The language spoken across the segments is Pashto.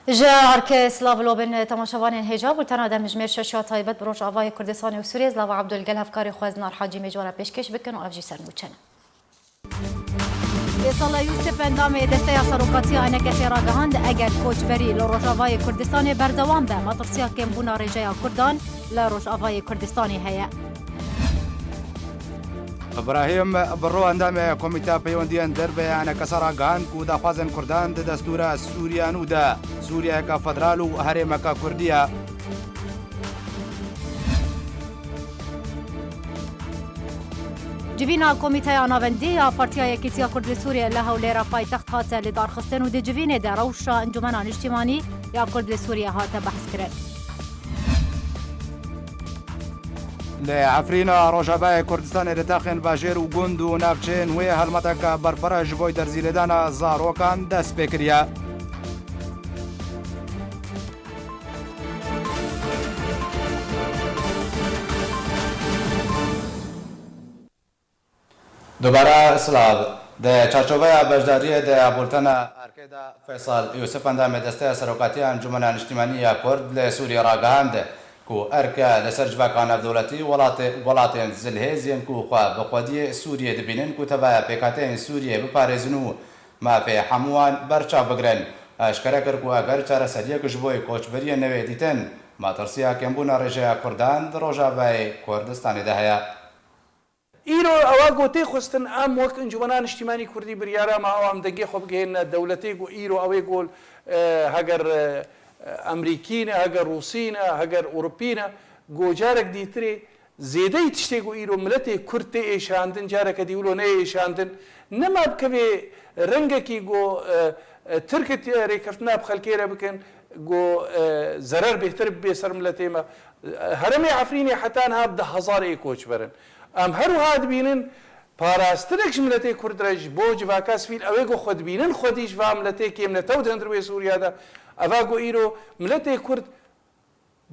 جا هرکه سلاو لوبن تماشاوان هجاب و تنها دمجمیر ششیا تایبت بروش آوای کردستان و سوریه زلاو عبدالگل هفکاری خوازنار حاجی میجوارا پیشکش بکن و افجی سرموچن ایصال یوسف اندام دسته سروقاتی آنه کسی را گهاند اگر کوچبری لروش آوای کردستان بردوام به مطرسیا کم بونا رجای کردان لروش آوای کردستانی هیا ابراهیم برو اندام کمیته پیوندیان دربه انا کسرا گان کو دا خوازن کردان د دستور سوریان و دا سوریه کا فدرال و هرم کا کردیه جوینا کمیته آناوندی یا پارتیا یکیتیا کرد سوریه له ولera پایتخت هات لدار خستن و د جوینه در روشا انجمنان اجتماعی یا کرد سوریه هات بحث کرد لعفرينا روجاباي كردستان رتاخن باجير وجند ونافچين وي هلمتك برفرج بوي در زيلدانا زاروكان دس بكريا دوباره سلاو د چارچوبه بجداری د ابولتنا ارکیدا فیصل یوسف اندام دسته سروقاتی انجمن اجتماعی کرد لسوریا راگاند کو ارکا لسر جواکان دولتی ولاتین زلهزین کو خوا بقودی سوریه دبینن کو تبع پیکاتین سوریه بپارێزن ما في حموان برچا بگرن اشکره کر کو اگر چاره سریه کشبوی کوچبری نوی دیتن ما ترسیا کمبونا رژه کردان روجابای کردستان دهیا ایرو اوا گوتی خستن ام وقت انجمنان اجتماعی کردی بریارا ما اوام دگی خوب گهن دولتی گو ایرو اوی گول هگر امریکینا هگر روسینا هگر اوروبینا گو جارک دیتری زیده تشتی گو ایرو ملتی کرد ایشاندن جارک دیولو نه ایشاندن نما بکوی رنگ کی گو ترکت ریکفتنا بخلکی را بکن گو ضرر بهتر بسر ملتی ما هرمی عفرینی حتی انها بده هزار ای کوچ برن ام هر هاد بینن پاراسترکش ملتی کرد رج بوج واکاس فیل اوی گو خود بینن خودیش و ملتی که ملتو دندروی سوریا دا اوه گو ایرو ملتی کرد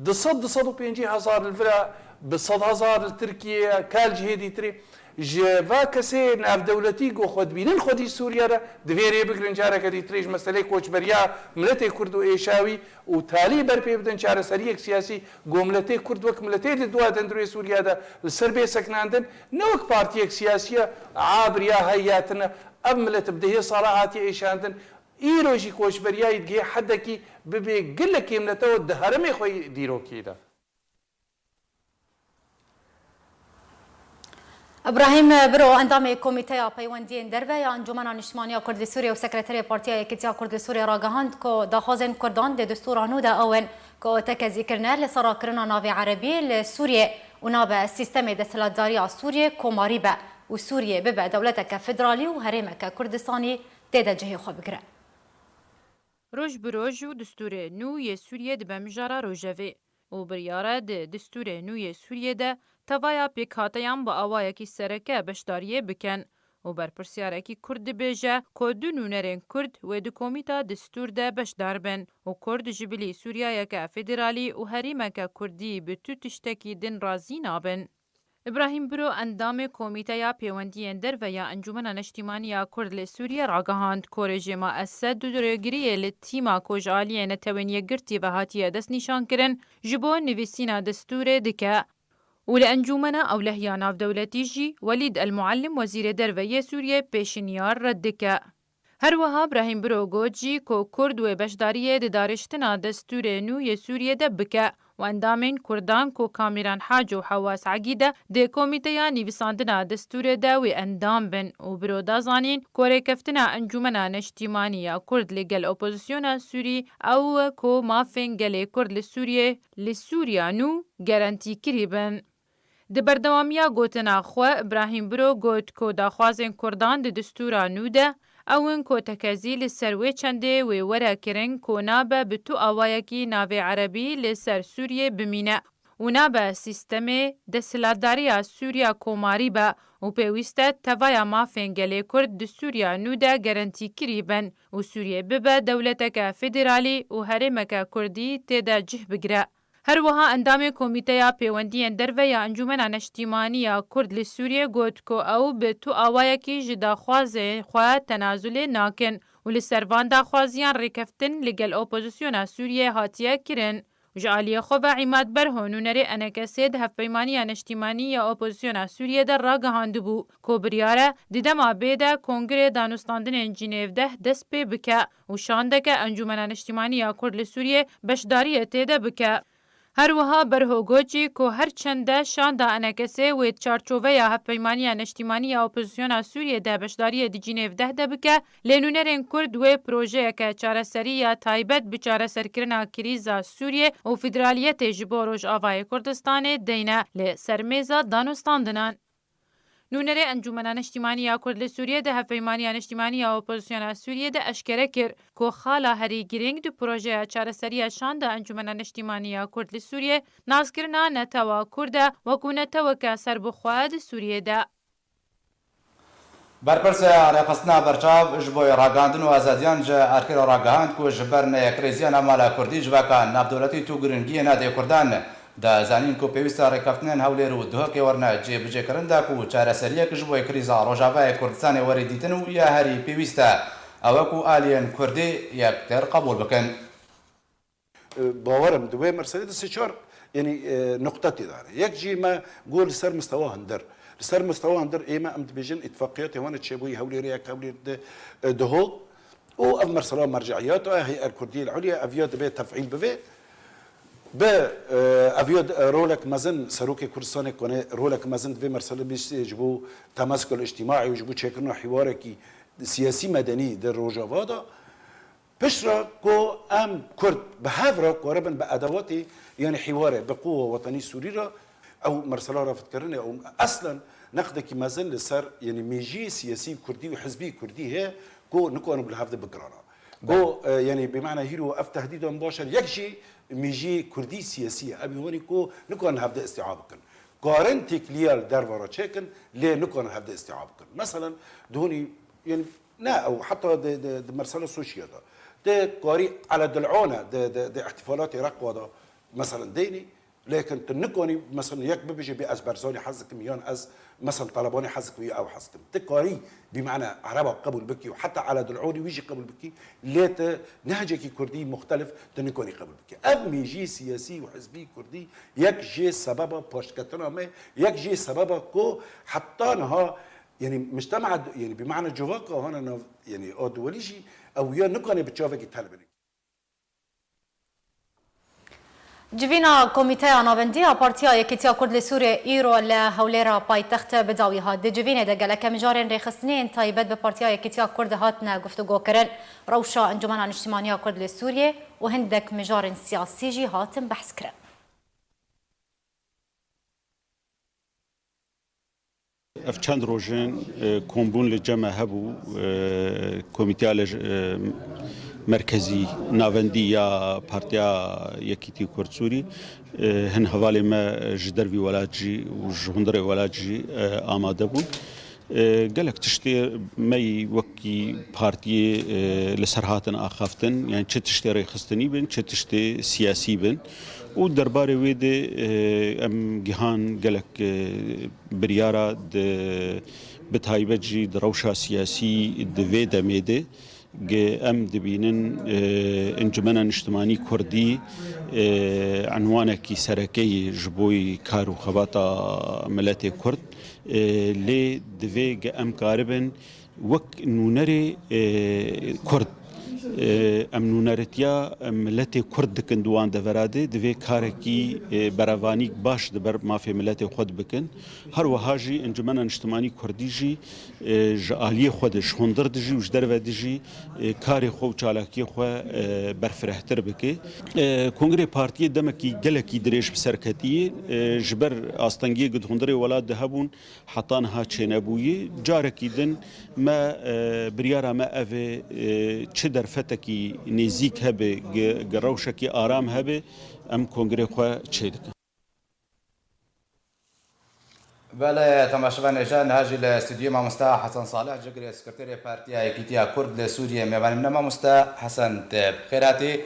250,000 الفرا ب 100,000 لترکیه کال جهدی تری جوا کسی ناف دولتی گو خود بینن خودی سوریا را دویری بگرن جاره کدی تریج مسئله کوچبریا ملتی کرد و ایشاوی و تالی برپی بدن چاره سریک سیاسی گو ملتی کرد وک ملتی دوا دندروی سوریا دا سربی سکناندن نوک پارتیک سیاسی عابریا هیاتنا اب ملت بدهی صلاحاتی ایشاندن ایروشی کوچبریایی دیگه حد کی ببی گله کیمنتو دهرمی خوی دیرو کیدا ابراهیم برو اندام کمیته پیوندی دربه یا انجمن اجتماعی کرد سوریه و سکرتری پارتیا یکیتیا کرد سوریه را گهاند کو داخوازن کردان د دستورانو دا اون کو تک ذکرنا لسرا کرنا ناوی عربی لسوریه و ناب سیستم دستلاتداری سوریه کوماری به و سوریه به دولتک فدرالی و هرمک کردستانی تدا جهه خو بگره روج بروج و دستور نو ی سوریه د بمجارا روجوی و بریاره د دستور نو ی سوریه ده توایا پیکاتیان با آوای کی سرکه بشداریه بکن و بر پرسیاره کی کرد بیجه کدو نونرین کرد و د کومیتا دستور ده بشدار بن و کرد جبلی سوریه یک فدرالی و هریمک کردی به تو تشتکی دن رازی نابن. ابراهیم برو اندام کمیته یا پیوندی اندر و یا انجمن اجتماعی کرد لسوریه راگهاند که رژیم اسد درگیری لتیما کجالی نتوانی گرتی و هاتیه دست نشان کرن جبو نویسینا دستور دکه و لانجمن او لهیا ناف دولتی جی ولید المعلم وزیر دروی سوریه پیشنیار ردکه. هر وها ابراهیم برو گوجی که کرد و بشداریه دارشتنا دستور نو سوریه ده بکه و اندامین کردان کو کامیران حاج و حواس عقیده ده کمیته نویساندنا دستور ده و اندام بن و برو دازانین کوره کفتنا انجمنان اجتماعی کرد لگل اپوزیسیون سوری او کو مافین گل کرد لسوریا نو گارانتی کری بن. د بردوامیا گوتنا خو ابراهیم برو گوت کو داخوازن کردان د دستورا نو ده اون کو تکازی لسروی چنده و ورا کرن کو نابه به تو آوایکی ناوی عربی لسر سوریه بمینه و نابه سیستم دستلاتداری سوریا کوماری به و پیوسته توایا مافنگلی کرد د سوریا نو ده گارانتی کری بن و سوریه ببه دولتک فدرالی و هرمک کردی تیدا جه بگره. هر وها اندام کمیته پیوندی اندر یا انجمن اجتماعی کرد لسوریه گوت کو او به تو آوایکی جدا خوازه خواه تنازل ناکن و li servan daxwaziyan rêkeftin li gel opozisyona Sûriyê hatiye kirin. Ji aliyê xwe ve îmadber nûnerê NKSê di hevpeymaniya neştîmanî ya opozisyona Sûriyê de ragihandibû ku biryare di dema bê de Kongrê Danûstandinên Cînêvdeh dest pê bike û şandeke Encûmena Neştîmanî ya Kurd li Sûriyê beşdariyê têde bike. Her wiha berhogocî ku her çende şanda NKSê wê çarçoveya hevpeymaniya neştîmanî ya opozisyona Sûriyê de beşdariyê di Cînêvdeh de bike, lê nûnerên Kurd wê projeyeke çareserî ya taybet bi çareserkirina krîza Sûriyê û federaliyetê ji bo Rojavayê Kurdistanê deyne li sermêza danûstandinan. Nûnerê Encûmena Neştîmanî ya Kurd li Sûriyê de hevpeymaniya neştîmanî ya opozisyona Sûriyê de eşkere kir ku xala herî girîng di projeya çareseriya şanda Encûmena Neştîmanî ya Kurd li Sûriyê nazkirina netewa Kurd e wekû neteweke serbixwe di Sûriyê de. Berpirsa rêxistina berçav ji bo ragandin û azadiyan ji erkêra ragihand ku ji ber nekrêziya mala Kurdî ji veka navdewletî tû giringiyê nedê Kurdan da zanîn ku pêwîsta rêkeftinên hewlêr û dihokê werine cêbicêkirin da ku çareseriyek ji bo krîza Rojavayê Kurdistanê werî dîtin û ya herî pêwîst e ew ku aliyên Kurdî yektir qebûl bikin. باورم دوی مرسله د سچار یعنی نقطه داره یک جی ما گول سر مستوى هندر سر مستوى هندر ايما ام دبيجن اتفاقيات وانا تشابوي هولي رياك هولي دهو او اف مرسله مرجعيات هي الكرديه العليا افياد به تفعيل به ب افياد رولك مزن سروكي كردستان كونه رولك مزن دوی مرسله بيش جبو تماسك الاجتماعي وجبو تشكلنا حواركي سياسي مدني در روجافادا بشرا كو ام كرد بهافرا قربا بادواتي يعني حواره بقوه وطني سوريرا او مرسله رافت كرني او اصلا نقدك ما زال لسر يعني ميجي سياسي كردي وحزبي كردي هي كو نكون بالهافده بقرانا كو يعني بمعنى هيرو اف تهديد مباشر يكشي ميجي كردي سياسيه ابي هوني كو نكون هافده استيعابكن قارن تكليال دربارا تشيكن ليه نكون هافده استيعابكن مثلا دوني يعني لا او حتى د مرسله سوشيال ده قاري على دلعونه ده احتفالات رقوه ده مثلا ديني لكن تنكوني مثلا يك بيجي باز برزاني حزك ميان از مثلا طلباني حزك ويا او حزك تقاري بمعنى عربه قبل بكي وحتى على دلعوني ويجي قبل بكي ليت نهجك كردي مختلف تنكوني قبل بكي ام يجي سياسي وحزبي كردي يك جي سببه باشكتنا ما يك جي سببه كو حتى نها يعني مجتمع يعني بمعنى جواكا هنا يعني اودوليجي او يا نكوني بتشوفك تلبني جوینا کمیته ناوندی پارتیا یکیتیا کرد لسوریه ایرو لهولera پایتخت بداوی هات د جوینه د گلک مجارن رخصنین تایبت به پارتیا یکیتیا کرد هاتنه گفتگو کردن روشا انجمن اجتماعی کرد لسوریه و هندک مجارن سیاسی جی هاتن بحث کردن اف چند روزن کمبون لجمع هبو کمیته مرکزی ناوندی یا پارتیا یکیتی کرد سوری هن حوالی ما جدر وی ولادجی و جهندر ولادجی آماده بود قالك تشتي مي وكي بارتي لسرهاتن اخافتن يعني چه تشتي ريخستني بن چه تشتي سياسي بن ودرباري ويد ام جهان قالك بريارا د بتايبجي دروشا سياسي دفيدا ميدي ام دبينن انجمنا اجتماعي كردي عنوانك سركي جبوي كارو خباطا ملاتي كرد لي دفي ام قاربن وك نونري كرد ام نونرتيا ملتي كرد كندوان دفرادي دفي كاركي براوانيك باش دبر ما في ملتي خود بكن هر وهاجي انجمنا اجتماعي كرديجي جاليه خودش هندر دجي وش درو دجي كاري خو چالاكي خو برفرهتر بكي كونغري بارتي دمكي جلكي دريش بسركتي جبر استنجي قد هندري ولاد دهبون حطانها تشينابوي جاركي دن ما بريارا ما افي تشدر فتكي نزيك هبه جروشكي آرام هبه ام كونغري خو تشيدك بله تماشاگران نشان هاجی لاستودیو ما مستا حسن صالح جگری سکرتری پارتیا یکیتیا کرد لسوریه میوانیم نما مستا حسن تب خیراتی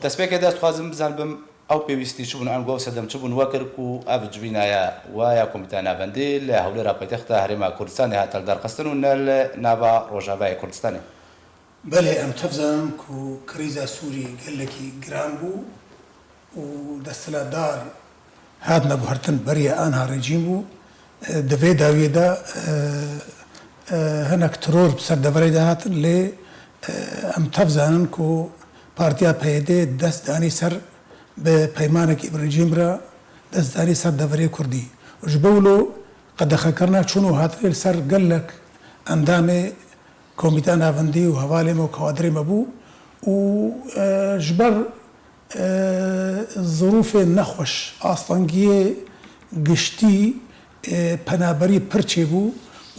تسبیک دست خوازم بزنم او پیوستی چون آن گوش دم چون وکر کو افجوینا یا و یا کمیته نوندی لهولی را پایتخت هرما کردستان هاتل در قصدن نوا روجاوای کردستانی بله ام تفزن کو کریزا سوری گلکی گران بو و دستلا دار هاد نبهرتن بریا آنها رژیم بو دوی داوی دا هنک ترور بسر دوری دا هاتن لی ام تفزنن کو پارتیا پیده دست دانی سر به پیمانکی برژیم را دست دانی سر دوری کردی و جبولو قد خکرنا چونو هاتن سر گلک اندام کمیته ناوندی و حوالی و کوادری مبو و جبر ظروف نخوش آستانگی گشتی پنابری پرچه بو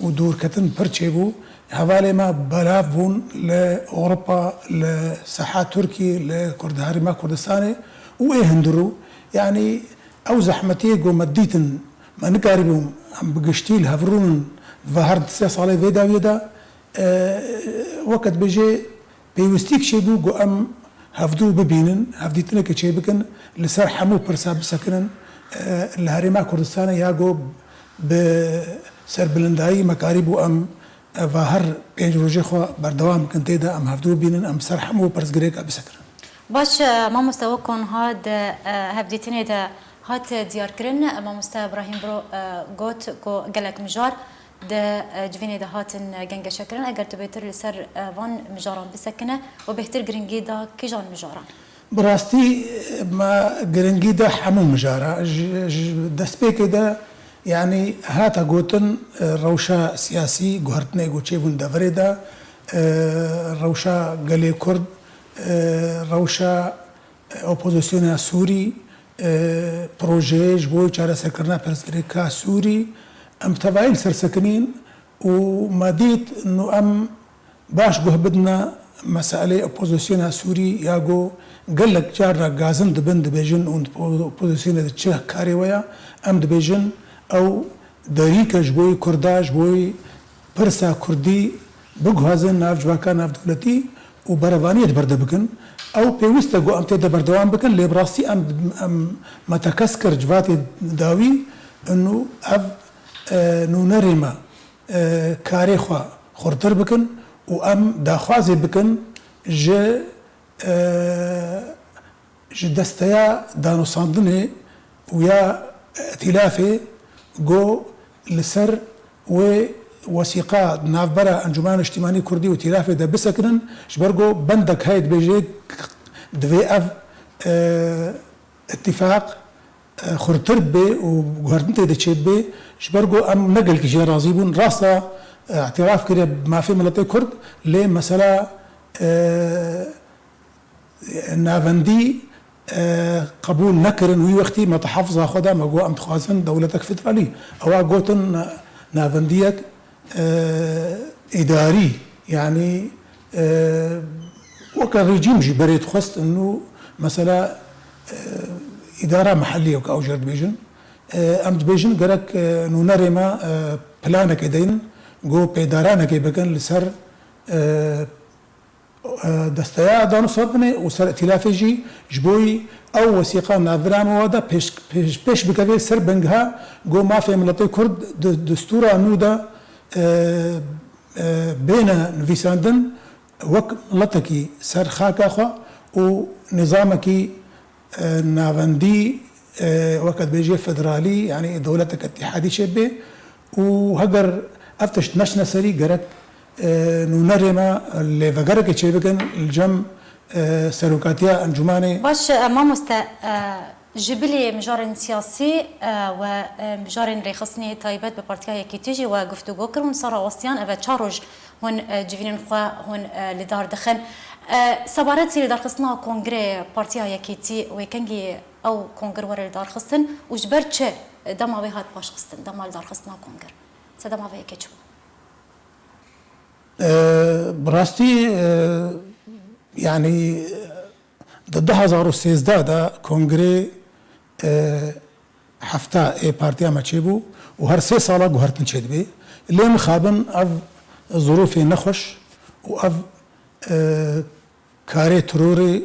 و دورکتن پرچه بو حوالی ما بلاف بون لأوروبا لساحات تركي لكردهاري ما كردستاني و ايه هندرو يعني او زحمتي قو مديتن ما نقاربهم عم بقشتي الهفرون ظهرت 3 صالي فيدا ويدا وقت بيجي بيوستيك شي بو ام هفدو ببينن هفديتنا كشي بكن لسر حمو برسا بسكنن الهريما كردستان ياغو بسر بلنداي مكاريبو ام ظاهر بينج روجي خو بردوام كنتي دا ام هفدو بينن ام سر حمو برس غريكا بسكنن باش ما مستواكم هاد هفديتني دا هات ديار كرن ما مستوى ابراهيم برو قوت كو قالك مجار ده جوینی ده هاتن گنگ شکرن اگر تو بهتر لسر وان مجاران بسکنه و بهتر گرنگی ده کی جان مجاران براستی ما گرنگی ده حمو مجارا دست به ده يعني هاتا قوتن روشا سياسي قهرتنا قوتشي بون دفري ده روشا قلي كرد روشا اوبوزيسيون سوري بروجي جبوي چارة سكرنا برسكريكا سوري ام تفاعل سرسكنين وما ديت انه ام باش قه بدنا مسألة اوبوزيسيون سوري ياغو قال لك جارة غازن دبن دبيجن اوبوزيسيون دتشه كاري ويا ام دبيجن او داريكا جبوي كردا جبوي برسا كردي بغازن ناف جواكا ناف دولتي وبرفانية برده بكن او بيوستا قو ام تيدا بردوان بكن لي براسي ام متكسكر جواتي داوي انه اف نو نريما كاري خوا خورتر بكن و ام داخوازي بكن ج دستيا دانو صاندني ويا ائتلافي جو لسر و وثيقة نافبرا انجمان اجتماعي كردي وائتلافي دا بسكنن شبرجو بندك هايد بيجي دوي اف اتفاق خورتر بي وغهرتنتي دا تشيب بي شبرجو ام نقل كي رازيبون راسا اعتراف كده ما في ملتي كرد ليه مسألة نافندي قبول نكرن وي وقتي ما تحفظها خدا ما جو ام تخازن دولتك فدرالي او قوتن نافنديك اداري يعني وكان ريجيم جبريت خست انه مسألة اداره محليه او جرد بيجن ام بيجن قالك انه نريما بلانا كدين جو بيدارانا كي بكن لسر دستيا دانو صبني وسر ائتلافي جي جبوي او وثيقه نافرام ودا بيش بكفي سر بنجها جو ما في ملتي كرد دستور نودا بين نفيساندن وك ملتكي سر خاكا خو ونظامكي نافندي وقت بيجي فدرالي يعني دولتك اتحادي شبه وهجر افتش نشنا سري جرك نونرما اللي فجرك تشيبكن الجم سلوكاتيا انجماني باش ما مست جبلي مجار سياسي ومجار ريخصني تايبت ببارتيا كي تيجي وقفتو كرون صار وصيان افا تشارج هون جيفين خوا هون لدار دخن سبارتي لدار خصنا كونغري بارتيا يكيتي ويكنجي او كونغر ور لدار خصن وجبرتش دما وي هات باش خصن دما لدار خصنا كونغر سدما وي كيتشو براستي يعني ضدها زارو سيزدادا كونغري حفتا اي بارتيا ما تشيبو وهر 3 صاله قهرتن تشدبي اللي مخابن اف ظروفي نخش واف كاري تروري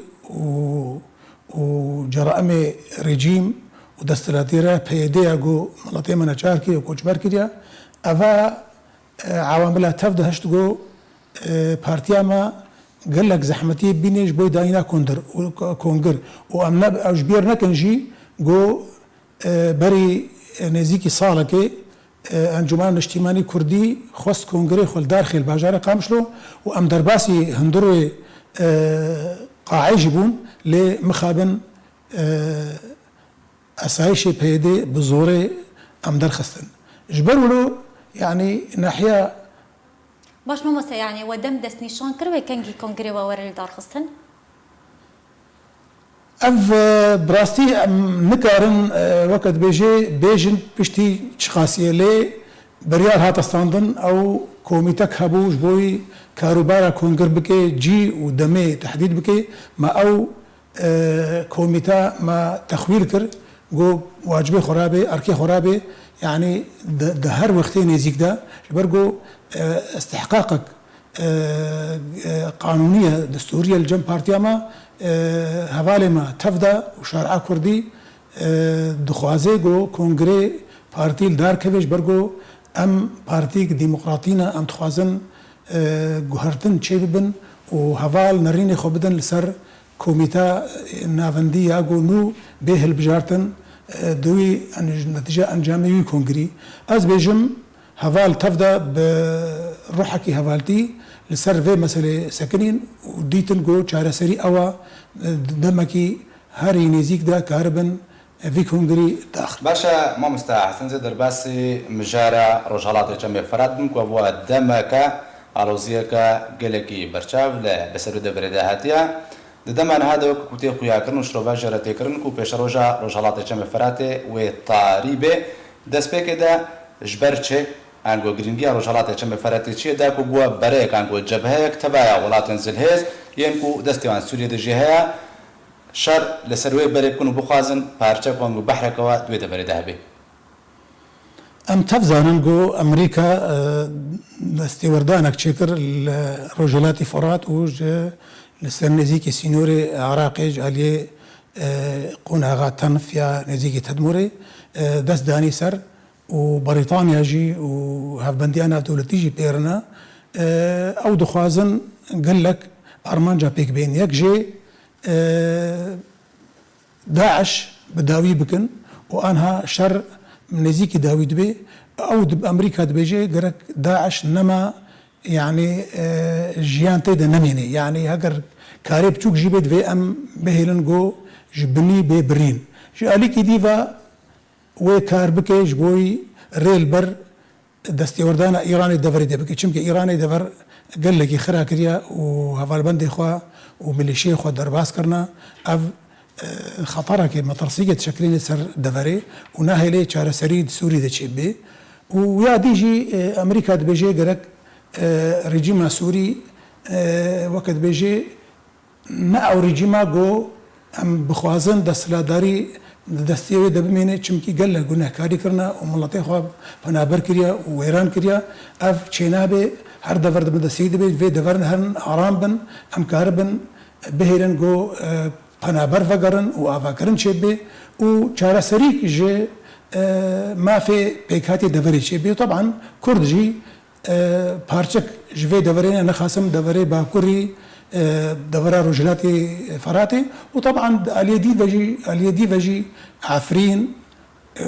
وجرائم رجيم ودستلاتيرا بيديا جو ملاتي من اشاركي وكوچبر كريا افا عواملها تفد هشتگو بارتيا ما قال لك زحمتي بينيش بوي داينا كونجر وامنا اجبير نكنجي جو بري نزيكي صالكي انجمان اجتماعي كردي خص كونغري خل داخل باجار قامشلو وام درباسي هندروي قاعي جبون لمخابن اسايشي بيدي بزوري ام درخستن جبروا له يعني ناحيه باش مامۆستا يعني ودم دەست نیشان کردوێ کەنگی کۆنگرێەوە وەرە لە دارخستن اف براستي نكارن وقت بيجن بشتي شخاصيه لي بريار هاتستاندن او كوميتك هبوش بوي كاروبارا كونجر بكي جي ودمي تحديد بكي ما او كوميتا ما تخوير كر جو واجبي خرابي اركي خرابي يعني ده هر وقتين يزيك ده برجو استحقاقك قانونيه دستوريه الجم بارتيا ما هوالي ما تفدا وشارع كردي دخوازي جو كونغري بارتي الدار كيفش برجو ام بارتيك ديمقراطينا ام تخوازن جوهرتن تشيبن وهوال نريني خوبدن لسر كوميتا نافندي ياغو نو به البجارتن دوي نتيجه انجامي كونغري از بيجم هوال تفدا بروحكي هوالتي لسر في مسألة سكنين وديتن جو چاره سري أوا دمكي هاري نزيك دا كاربن في كونغري داخل باشا ما مستحسن زي درباسي مجارة رجالات جمع فرادن كوابوا دمكا عروزيكا جلكي برشاف لبسرو دبرده هاتيا دمان هذا وكوتي خويا كرن شروبا جراتي كرن كو بيش رجالات جمع فراتي وطاريبه دسبيك دا جبرچه انگو گرینگی رجالات چم فراتي چی دا کو بو بريك انگو جبهه تبع ولات زلهز ينكو دستوان سوريا د جهه شر لسروي بريك كونو بخازن پارچه كونو بحر كوا دوي د بري دهبي ام تفزانن جو امريكا استوردانك تشكر رجالات فرات وج لسنزيكي سينوري عراقي جالي قونا غاتن في نزيكي تدموري دست داني سر وبريطانيا جي وهافبنديانا دولتي جي بيرنا او دخوازن قال لك ارمانجا بيك بين يك جي داعش بداوي بكن وانها شر نزيكي داويد بي او دب امريكا دبيجي قرك داعش نما يعني جيان تيدا نميني يعني هكر كاريب تشوك جيبت في ام بهلن جو جبني ببرين جي اليكي ديفا و کار بکیش بوی ریل بر دستیوردان ایرانی دفری ده بکی چون که ایرانی دفر قال لك خرا كريا وهفالبندي خوا وميليشيا خوا درباس كرنا اف خطرك مطرسية تشكلين سر دفري وناهي لي شار سريد سوري ده تشبي ويا ديجي امريكا بيجي قالك رجيم سوري وقت بيجي ما او رجيما جو ام بخوازن دسلاداري دستیوی دبمینه چمکی گله گناه کاری کرنا و ملتی خواب پنابر کریا و ایران کریا اف چینابه هر دفر دم دستیده بید و دفرن هرن آرام بن ام کار بن بهیرن گو پنابر فگرن و آفا کرن چه بی و چاره سریک جه ما في پیکاتی دفری چه بی طبعا کرد جی پارچک جوی دفرین نخاسم دفری باکوری دورة رجلاتي فراتي وطبعا اليدي فجي عفرين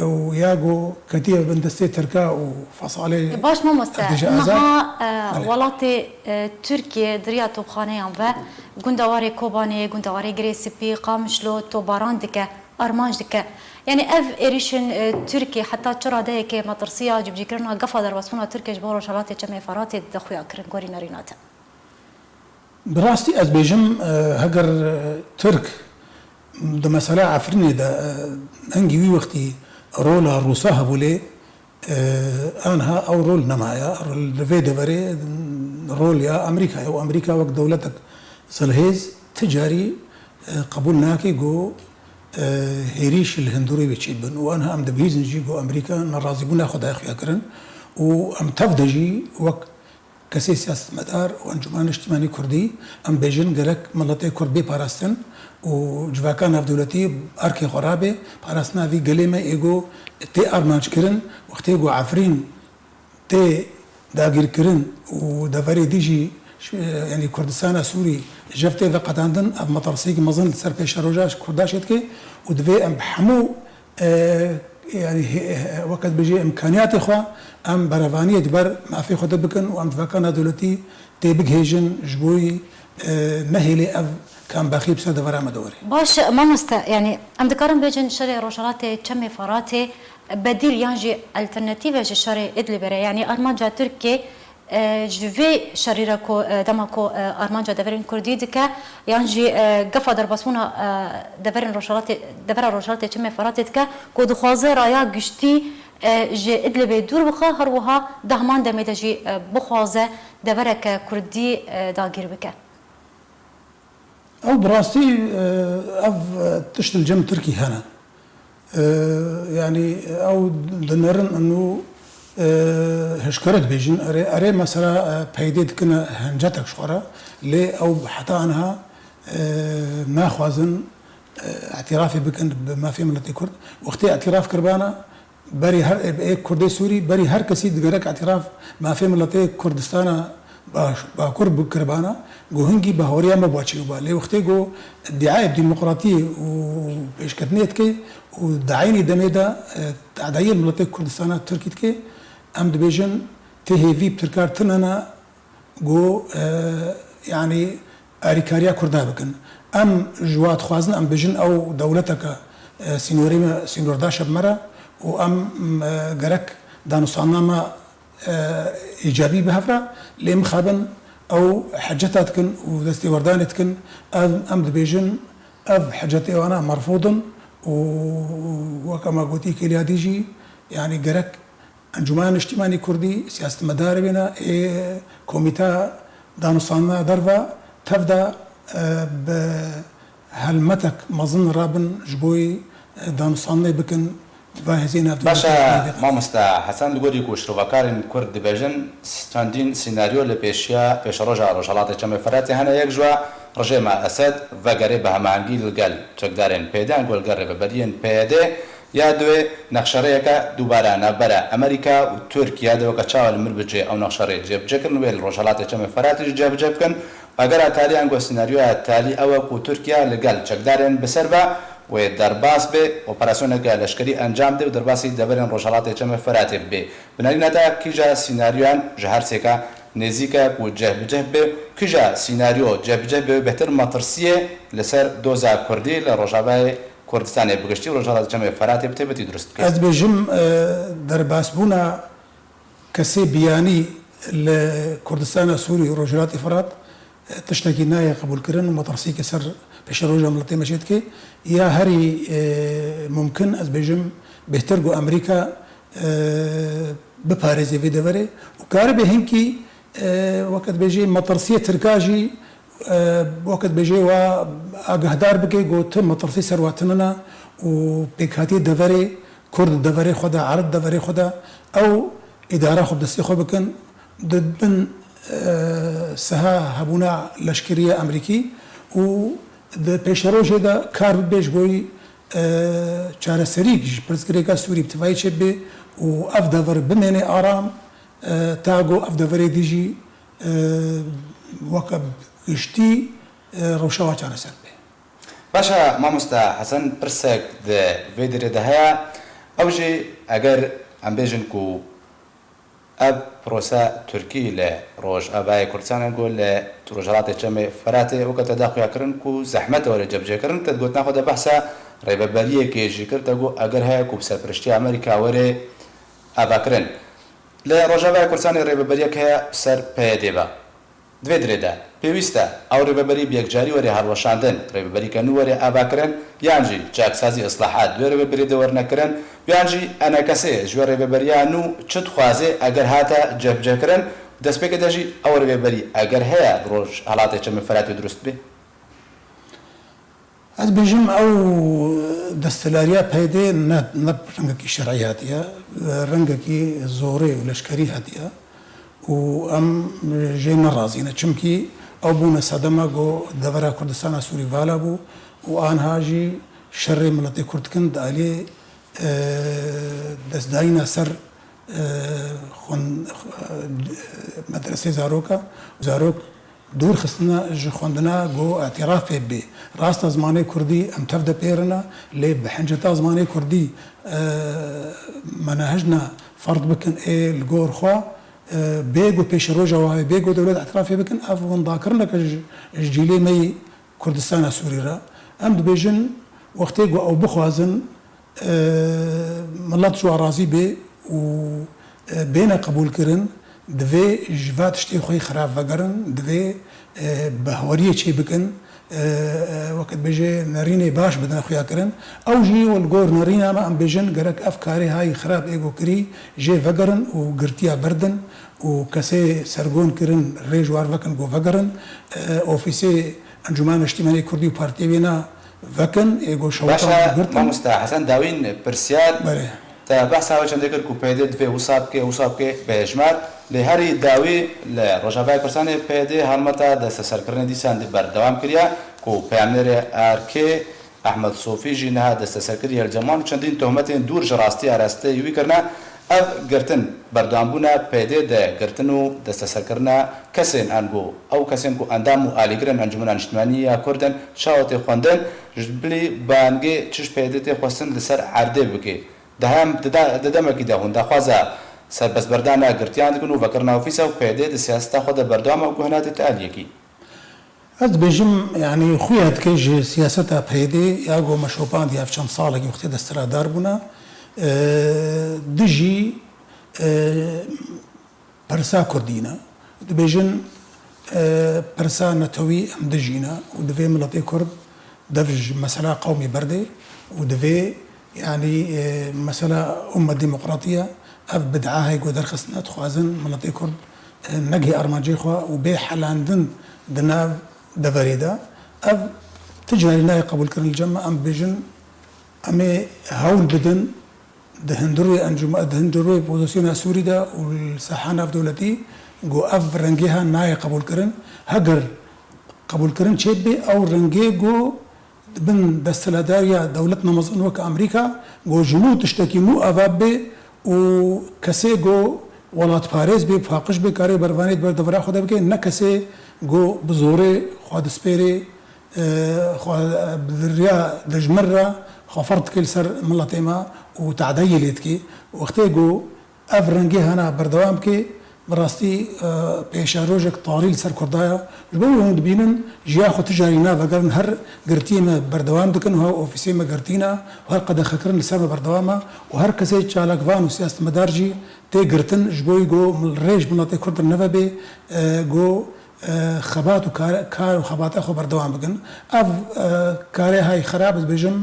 وياغو كتيبة بندستي تركا وفصالي باش مو مها ولاتي تركيا دريا توبخانيان و گوندواري كوباني گوندواري غريسبي قامشلو توباران دكه ارمانج دكه يعني اف اريشن تركي حتى تشرا دايك مطرسيه جبجي كرنا قفا دربسونا تركيا جبورو شلاتي جمع فراتي دخويا كرن غوري ناريناتا براستي از بيجم هجر ترك ده مسألة عفريني ده هنجي وي وقتي رولا روساها بولي انها او رول نمايا في دفري رول يا امريكا او امريكا وقت دولتك سلهيز تجاري قبولناكي جو هيريش الهندوري بتشيبن وانها ام دبيز نجي جو امريكا نرازقون ناخذ اخي اكرن وام تفدجي وقت كسي سياسة مدار وانجمان اجتماعي كردي ام بيجن قالك ملتي كرد بي باراستن وجواكان اف دولتي اركي خرابي باراستنا في قليمة ايغو تي ارمانج كرن وقت ايغو عفرين تي داقير كرن ودفاري ديجي يعني كردستان سوري جفتي لقطاندن اب مطرسيك مظن سر بيش روجاش كرداشت كي ودفي ام بحمو يعني وقت بيجي امكانيات اخوا ام برافانيه دبر ما في خد بكن وام فكان دولتي تيبك هيجن جبوي مهلي اف كان باخي بسد ورا مدوري باش ما يعني ام دكارم بيجن شري روجالاتي تشمي فراتي بديل يانجي الترناتيف شري ادلي يعني ارمانجا تركي جو في شريركو دمكو ارمانجا دفرين كردي دكا يانجي قفا درباسونا دفرين روشالاتي تشمي فراتي دكا كو دخوازي رايا قشتي جي ادلي بيدور بخا هروها دهمان دميدا جي بخوازي دفرك كردي داغير بكا او براستي اف تشتل جم تركي هنا يعني او دنرن انه هشكرت بيجن اري مثلا بيديد كنا هنجتك شخرا لي او حتى انها ما خوازن اعترافي بكن بما في ملتي كرد وقتي اعتراف كربانا بري هر كردي سوري بري هر كسي دغرك اعتراف ما في ملتي كردستان باكر بكربانا جوهنجي بهوريا ما بواتشي وبا لي وقتي جو الدعايه الديمقراطيه وبيش كتنيت كي ودعيني دميدا تعدايل ملتي كردستان التركيت كي ام دبيجن تهيفي بتركار تننا جو يعني اريكاريا كردا بكن ام جوات خوازن ام بيجن او دولتك سينور داش بمرة وام جرك دانو صنما ايجابي بهفرا لم خابن او حاجتاتكن ودستي وردانتكن ام دبيجن اب حاجتي وانا مرفوضا وكما قلت لك الياديجي يعني جرك انجمان اجتماعي كردي سياسه مداربنا كوميتا دانوسانا درفا تبدا بهلمتك مظن رابن جبوي دانوسانا بكن باهزين باشا ما مستا حسن لغوري كوش روباكارن كرد بيجن ستاندين سيناريو لبيشيا بيش رجع رجالات جمع فراتي هنا يكجوا رجيم اسد وغري بهمانجي القل تقدرين بيدان قول قرب بدين بيدي يادوي نقشريكا دوباره نبرا امريكا وتركيا دو كچاول مربجي او نقشري جيب جكن ويل رجالات جمع فراتي جيب جبكن اگر تالي انگو سيناريو تالي او کو تركيا لقل تقدرين بسربا و درباس به اپراسیون لشکری انجام ده و درباسی دبرن روشالات جمع فراتب به بنابراین نتا کیجا سیناریوان جهر سکا نزیکا و جه به کیجا سیناریو جه به بهتر مطرسیه لسر دوزا کردی لروجابای کردستان بگشتی و روشالات جمع فراتب تبتی درست کرد. از بجم درباس بونا کسی بیانی لکردستان سوری و روجالات فرات تشتكي نايا قبول كرن ومطرسي كسر بشروجة ملتي مشيت كي يا هري ممكن از بيجم بيهترقو امريكا بباريزي في دفري وكاربي هنكي وقت بيجي مطرسية تركاجي وقت بيجي واقهدار بكي قو تم مطرسي سرواتننا وبيكهاتي دفري كرد دفري خدا عرض دفري خدا او ادارة خب دستي خو بكن ضد سها هبونا لشکریه امریکی و د پیشروجه دا کار بیش بوی چاره سریک پرسکریکا سوری بتفایی چه بی و افدور بمینه آرام تاگو افدور دیجی وقت گشتی روشاوا چاره سر بی باشا ما مستا حسن پرسک ده ویدر ده هیا اوجی اگر ام بیجن کو اب پروسا ترکی ل روج ابای کردستان گل ل روجالات جمع فراتي وقت تداخل کرن کو زحمت ولا جبجه کرن تدگوت ناخذ بحثا ريباباليه كي ذكر تگو اگر هي کو سرپرشتي امريكا وره اباکرن ل روج ابای کردستان ريباباليه که سر پیدبا دویدردا پیوستا او ريبابالي بيكجاري وره هروشاندن ريبابالي كنو وره اباکرن یانجی جاک سازی اصلاحات ريبابالي دور نکرن بیانجی انا کسی جوری ببریانو چت خوازه اگر هاتا جب جکرن دست به کداشی اور ببری اگر هیا روز حالات چه مفرات درست به از بيجم او دستلاريا بهيدي نب رنگكي شرعياتيا رنگكي زوري ولشكري هاتيا و ام جينا رازينا چمكي او بونا صدمه جو دورا كردستان سوري والا بو و آن هاجي شر ملتي كردكند عليه دستداينا سر خون مدرسة زاروك دور خستنا ji xwendina got etirafê bê rasta zimanê Kurdî em tev de pêrina lê bi hinceta zimanê Kurdî menehejna ferd bikin ê li gor xwe bêgo pêşeroja wayê bêgo dewlet etirafê bikin ev wendakirneke ji cîlê me yê Kurdistana Sûrî re em dibêjin wextê ku ew bixwazin millet ji wan razî bê û bêne qebûlkirin divê ji va tiştê xwe xirab vegerin divê bihwariyê çê bikin wekî dibêje nerînê baş bidin xuya kirin ew jî li gor nerîna me em bêjin gerek ev karê hayî xirab êgo kirî jê vegerin û girtiya berdin û kesê sergon kirin rê ji war vekin got vegerin ofîsê Encûmena Niştîmanî Kurdî û partiyê wê na vekin êgo şewta باشا girtin مامۆستا حەسەن داوین پرسیار بەێ تا بەحساوە چەندێک کرد و پێدێ دوێ وسا بکێ وسا بکێ بەهێژمار لێ هەری داوی لە ڕۆژاوای کوردستانی پێدێ هەڵمەتە دەستە سەرکردنی دیسان بەردەوام کردیا و پەیامنێرێ ئارکێ ئەحمەد سۆفی ژی نەها دەستە سەرکردی هەرجەمان و چەندین تۆهمەتێن دوور ژە ڕاستی ئاراستەی وی کردنا ئەv girtin berdewambûna pêdê de girtin û desteserkirina kesên ango ew kesên ku endam û alîgirên Encûmena Niştimanî ya Kurdin şawetê xwendin ji bilî bangê çiş pêdê tê xwestin li ser erdê bike dihem di demekî de hûn daxwaza serbestberdana girtiyan dikin û vekirina ofîsa û pêdê di siyaseta xwe de berdewam û guhenatê te aliyekî Ez dibêjim yanî xuya dike ji siyaseta pêdê ya got me şopandî ev çend salekî wextê desthiradar bûne dijî pirsa Kurdî ne dibêjin pirsa netewî em dijîne û divê miletê Kurd dev ji mesela qewmî berdê û divê yanî mesela umma demokratiye ev bidعahê got derxistine dixwazin miletê Kurd negihê armancê xwe û bê helandin di nav deverê de ev ti carî nayê qebûlkirin li cem em bêjin em ê hewl bidin di hindirûyê pozisyona Sûrî de û li saha navdewletî got ev rengêha nayê qebûlkirin heger qebûlkirin çê bê ew rengê got bin desthiladariya dewlet nemezin wek Amerîka got ji nû tiştekî nû ava bê û kesê got welatparêz bê paqij bê karê bervanê berdevera xwe de bike ne kesê got bi zorê xwe dispêrê bi riya dijmir re xwe ferd dike li ser miletê me û tehdiyê lê dike wextê got ev rengê hene berdewam bike bi rastî pêşerojek tarî li ser Kurdaya ji bo hûn dibînin jiya xwe ti carî navegerin her girtiyê me berdewam dikin her ofîsê me girtîne her qedexekirin li ser me berdewam e û her kesê çalakvan û siyasetmedar jî tê girtin ji bo got rêj miletê Kurd neve bê got xebat û kar û xebata xwe berdewam bikin ev karê hayî xerab dibêjim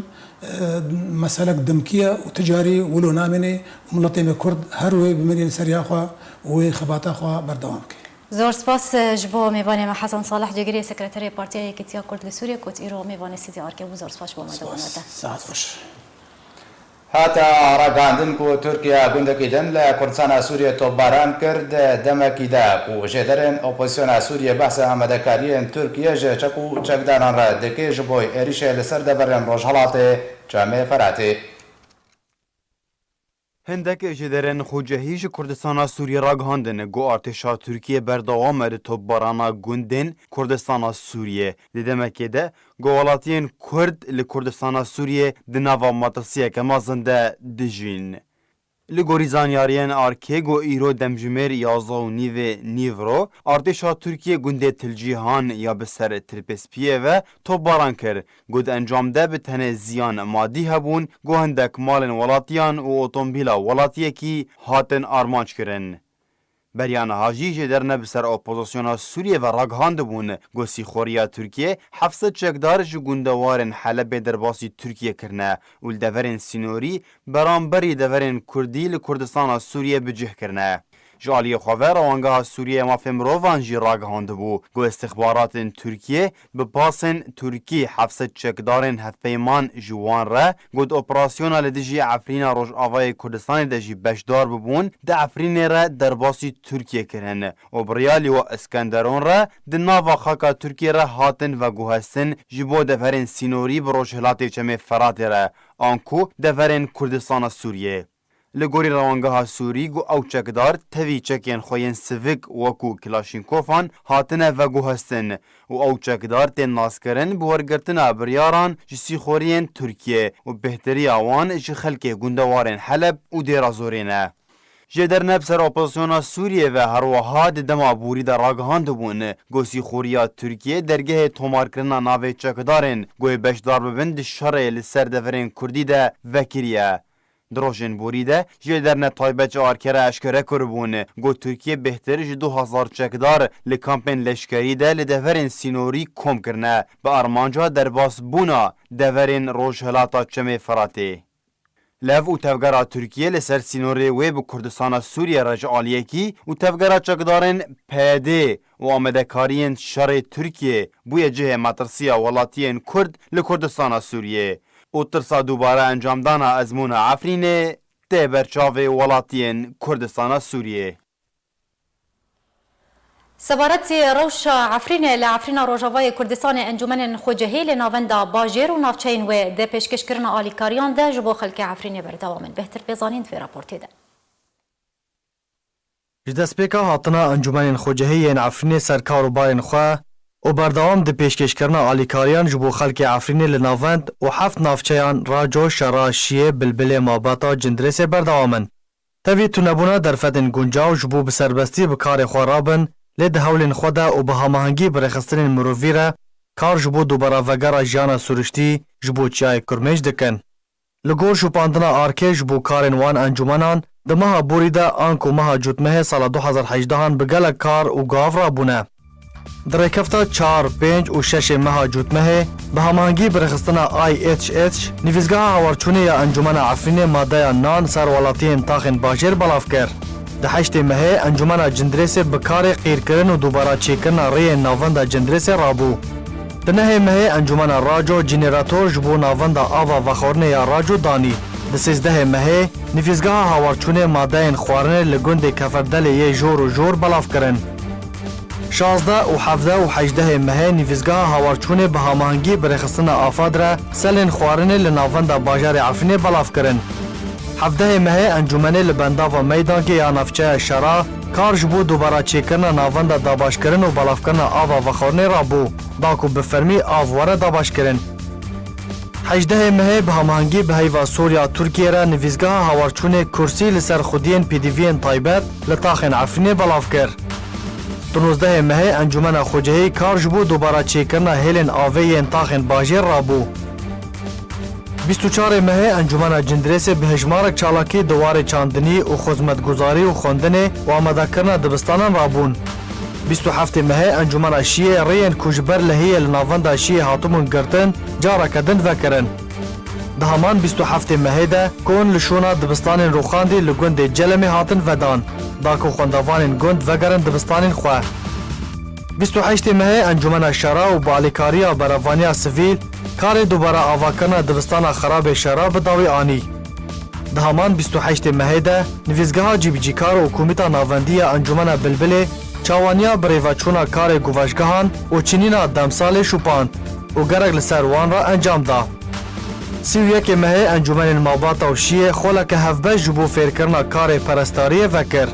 meselek dimkiye û ti carî wilo namêne û miletê me Kurd her wê bimîne li seriya xwe û wê xebata xwe berdewam bike زۆر سپاس ji bo mêvanê me Hezan Saleh Cegiriyê Sekreterê Partiya Yekîtiya Kurd li Sûriyê ku îro mêvanê Sidî Arkê bû zor spas ji bo me dewamete saet baş هاتا ڕاگەاندن و تورکیا گوندێکی دن لە کوردستانە سووریە تۆپباران کرد دەمەکیدا و ژێدەرێن ئۆپۆزیسیۆنا سووریە بەحسە ئامادەکاریên تورکیە ji çek û çekdaran re dike ji bo êrişê li ser deverên Rojhilatê Cemê Feratê هندک جدرن خوجهی ji Kurdistana Sûriye ragihandin got artêşa Tirkiye berdewam e di topbarana gundên Kurdistana Sûriye. Di demekê de got welatiyên Kurd li Kurdistana Sûriye di nava matrasiyeke mezin de dijîn. Li gorî zanyariyên Arkê got îro demjimêr 11 nîvro artêşa Tirkiye gundê Tilcîhan ya bi ser Tirpespiyê ve topbaran kir. Got encam de bi tenê ziyan madî hebûn got hindek malên welatiyan û otomobîla welatiyekî hatin armanc kirin. Beryana hajî jê derne bi ser opozisyona Sûriye ve ragihandibûn got sîxoriya Tirkiye 700 çekdar ji gundewarên Helebê derbasî Tirkiye kirine û li deverên sînorî beramberî deverên Kurdî li Kurdistana Sûriye bicih kirine. Ji aliyê xwe ve rawangeha Sûriye mafê mirovan jî ragihandibû got istixbaratên Tirkiye bi pasên Tirkî 700 çekdarên hevpeyman ji wan re got operasyona li dijî Efrîna Rojavayê Kurdistanê de jî beşdar bibûn di Efrînê re derbasî Tirkiye kirin û biryalî we İskenderun re di nava xaka Tirkiye re hatin veguhestin ji bo deverên sînorî bi Rojhilatê Cemê Feratê re an ku deverên Kurdistana Sûriye. لگوری روانگاه سوری گو او چکدار توی چکین خوین سیویک وکو کلاشینکوفان هاتنه و گو هستن و او چکدار تین ناس کرن بورگرتنا بریاران جسی خورین ترکیه و بهتری آوان جی خلک گندوارن حلب و دیرازورینه. جدر نبسر اپوزیسیون سوریه و هروها دما بوری در راگهاند بون گوسی خوریا ترکیه درگه تومار کرنا ناوی چکدارن گوی بشدار ببند شرع لسر دفرین کردی ده وکریه. دروژن بوری ده جدر نتایبچ آرکره اشکره کربون گو ترکیه بهتر جدو 2000 چکدار لکامپین لشکری ده لدفرین سینوری کم کرنه با ارمانجا در باس بونا دفرین روش هلاتا چمه فراته. لف و تفگرا ترکیه لسر سینوری وی به کردستان سوریه رج آلیه کی و تفگرا چکدارن پیده و آمدکارین شر ترکیه بوی جه مترسیا ولاتین کرد لکردستان سوریه و ترسا دوباره انجام دانا ازمون عفرینه ته برچاو ولاتین کردستان سوریه. سبارت روش عفرین لعفرین روجاوای کردستان انجمن خوجهی لناوندا باجر و نافچین و ده پیشکش کرنا آلیکاریان ده جبو خلک عفرین بردوامن بهتر بزانین في راپورتی ده. جدسپیکا هاتنا انجمن خوجهی عفرین سرکار و بارن خواه و بردوام ده پیشکش کرنا آلیکاریان جبو خلک عفرین لناوند و 7 نافچیان راجو شرا شیه بلبل ماباتا جندرس بردوامن. تاوی تونبونا در فتن گنجاو جبو بسربستی بکار خوارابن لید هولین خدا و به هماهنگی برخستن مروفی را کار جبو دوباره وگرا جانا سورشتی جبو چای کرمش دکن. لگور شپاندنا آرکه جبو کارن وان انجمنان ده ماه بوری ده آنکو ماه جوتمه سال 2018 بگل کار و گاف را بونه. در کفتا 4, 5 و 6 ماه جوتمه به هماهنگی برخستن IHH نویزگاه هاورچونه یا انجمن عفرین ماده نان سر ولاتین تاخن باجر بلاف کرد. ده 8 ماه انجمن جندرس بکار قیر کرن و دوباره چیکن ری ناوند جندرس رابو. ده 9 ماه انجمن راجو جنراتور جبو ناوند آوا و خورنه یا راجو دانی. ده 13 ماه نویزگاه هاورچونه ماده خوارنه لگند کفردل یه جور و جور بلاف کرن. 16 و 17 و 18 ماه نویزگاه هاورچونه به هماهنگی برخستن آفاد را سلن خوارنه لناوند باجر عفرین بلاف کرن. 17 ماه انجمن لبندا و میدان که یا نفچه شرا کار جبو دوباره چیکرنا ناوند داباش کرن و بلاف کرن آوا و خورنه رابو داکو بفرمی آواره داباش کرن. 18 ماه به هماهنگی به هیوا سوریا ترکیه را نویزگاه هاورچونه کرسی لسر خودین پیدیوین تایبت لطاخن عفرین بلاف کرد. 19 ماه انجمن خوجهی کار جبو دوباره چیکرنا هیلن آوین تاخن باجر رابو. 24 ماه انجمن جندرس به هجمارک چالاکی دوار چاندنی و خدمتگزاری و خوندن و آماده کردن دبستانان رابون. 27 ماه انجمن شیعه رین کوجبر لهیه لناوند شیعه هاتمون گرتن جارا کدن وکرن. ده همان 27 ماه ده کون لشونا دبستان روخاندی لگوند جلمی هاتن ودان داکو خوندوان گوند وگرن دبستان خواه. 28 ماه انجمن شرا و بالیکاریا براوانیا سویل کار دوباره آواکرنا دبستان خراب شرا بداوی آنی. ده همان 28 ماه ده نویزگاه جیبجیکار و حکومتا ناوندی انجمن بلبل چاوانیا بریوچونا کار گوشگاهان و چینینا دمسال شوپاند و گرگ لسر وان را انجام دا. 31 ماه انجمن ماباتا و شیعه خولک هفبش جبو فیرکرنا کار پرستاری وکر.